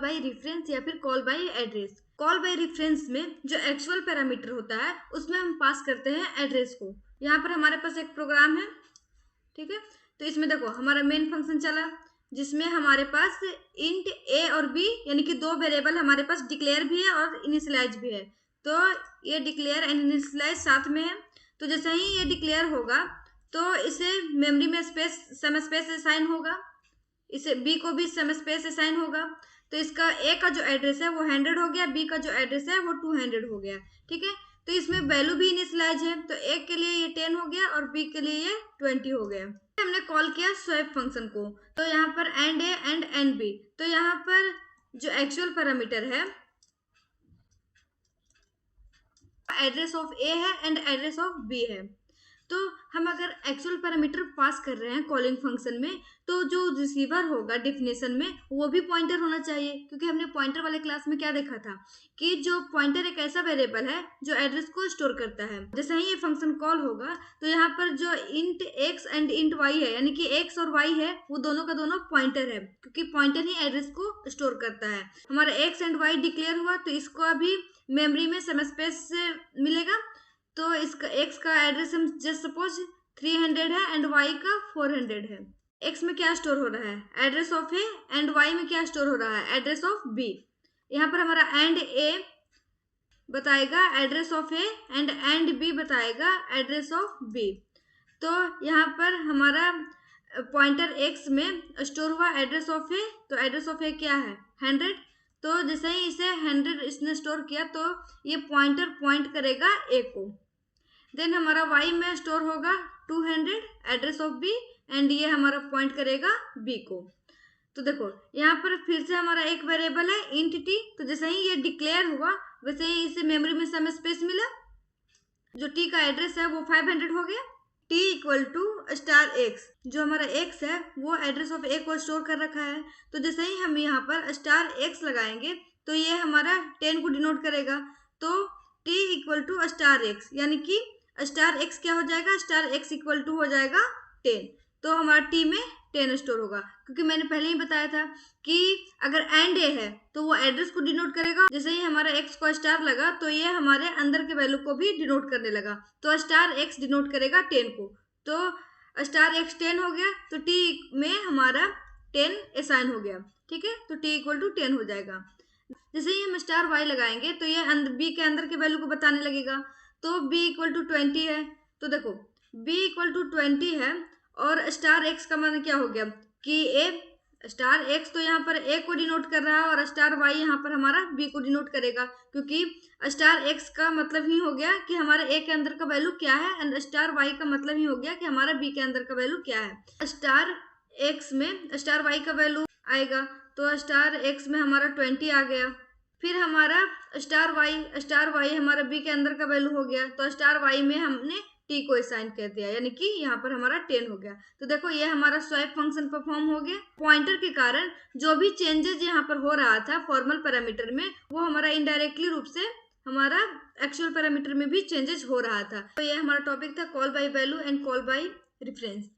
Bye reference या फिर call by address. Call by reference में जो एक्चुअल पैरामीटर होता है उसमें हम पास करते हैं एड्रेस को। यहाँ पर हमारे पास एक प्रोग्राम है, ठीक है। तो इसमें देखो हमारा मेन फंक्शन चला जिसमें हमारे पास इंट ए और बी यानी कि दो वेरिएबल हमारे पास डिक्लेयर भी है और इनिशियलाइज भी है। तो ये डिक्लेयर एंड इनिशियलाइज साथ में है। तो जैसे ही ये डिक्लेयर होगा तो इसे मेमोरी में सम स्पेस असाइन होगा, इसे बी को भी सम स्पेस असाइन होगा। तो इसका ए का जो एड्रेस है वो 100 हो गया, बी का जो एड्रेस है वो 200 हो गया, ठीक है। तो इसमें वैल्यू भी इनिशियलाइज है, तो ए के लिए ये 10 हो गया और बी के लिए ये 20 हो गया। हमने कॉल किया स्वैप फंक्शन को, तो यहाँ पर and A and and B. तो यहाँ पर जो एक्चुअल पैरामीटर है एड्रेस ऑफ ए है एंड एड्रेस ऑफ बी है। तो हम अगर एक्चुअल पैरामीटर पास कर रहे हैं कॉलिंग फंक्शन में तो जो रिसीवर होगा डेफिनेशन में वो भी पॉइंटर होना चाहिए, क्योंकि हमने पॉइंटर वाले क्लास में क्या देखा था कि जो पॉइंटर एक ऐसा वेरिएबल है जो एड्रेस को स्टोर करता है। जैसे ही ये फंक्शन कॉल होगा तो यहाँ पर जो int x and int y है यानी कि एक्स और वाई है वो दोनों का दोनों पॉइंटर है, क्योंकि पॉइंटर ही एड्रेस को स्टोर करता है। हमारा एक्स एंड वाई डिक्लेयर हुआ तो इसको अभी मेमोरी में सम स्पेस मिलेगा। तो इसका x का एड्रेस हम जस्ट सपोज 300 है एंड y का 400 है। x में क्या स्टोर हो रहा है address of a and y में क्या स्टोर हो रहा है एड्रेस ऑफ b। यहाँ पर हमारा एंड a बताएगा address of a and b बताएगा एड्रेस ऑफ b। तो यहाँ पर हमारा पॉइंटर x में स्टोर हुआ एड्रेस ऑफ a, तो एड्रेस ऑफ a क्या है 100। तो जैसे ही इसे 100 इसने स्टोर किया तो ये पॉइंटर पॉइंट करेगा a को। देन हमारा y में स्टोर होगा 200 एड्रेस ऑफ b एंड ये हमारा पॉइंट करेगा b को। तो देखो यहाँ पर फिर से हमारा एक वेरिएबल है इंट t। तो जैसे ही ये डिक्लेयर हुआ वैसे ही इसे मेमोरी में सम स्पेस मिला, जो t का एड्रेस है वो 500 हो गया। t equal to star x, जो हमारा x है वो एड्रेस ऑफ a को स्टोर कर रखा है। तो जैसे ही हम यहाँ पर स्टार x लगाएंगे तो ये हमारा 10 को डिनोट करेगा। तो t equal to star x यानी कि स्टार x क्या हो जाएगा स्टार x इक्वल टू हो जाएगा 10। तो हमारा t में 10 स्टोर होगा, क्योंकि मैंने पहले ही बताया था कि अगर एंड ए है तो वो एड्रेस को डिनोट करेगा। जैसे ही हमारा x को स्टार लगा तो ये हमारे अंदर के वैल्यू को भी डिनोट करने लगा, तो स्टार x डिनोट करेगा 10 को। तो स्टार x 10 हो गया तो t में हमारा 10 असाइन हो गया, ठीक है। तो t इक्वल टू 10 हो जाएगा। जैसे ही हम स्टार y लगाएंगे तो ये b के अंदर के वैल्यू को बताने लगेगा। तो b इक्वल टू 20 है, तो देखो b इक्वल टू 20 है और स्टार x का मान क्या हो गया कि a स्टार x तो यहाँ पर a को डिनोट कर रहा है और स्टार y यहाँ पर हमारा b को डिनोट करेगा, क्योंकि स्टार x का मतलब ही हो गया कि हमारे a के अंदर का वैल्यू क्या है एंड स्टार y का मतलब ही हो गया कि हमारा b के अंदर का वैल्यू क्या है। स्टार x में स्टार y का वैल्यू आएगा तो स्टार x में हमारा 20 आ गया। फिर हमारा स्टार y हमारा b के अंदर का वैल्यू हो गया, तो स्टार y में हमने t को असाइन कर दिया यानी कि यहाँ पर हमारा 10 हो गया। तो देखो ये हमारा स्वैप फंक्शन परफॉर्म हो गया। पॉइंटर के कारण जो भी चेंजेस यहाँ पर हो रहा था फॉर्मल पैरामीटर में वो हमारा इनडायरेक्टली रूप से हमारा एक्चुअल पैरामीटर में भी चेंजेस हो रहा था। तो ये हमारा टॉपिक था call by value and call by reference.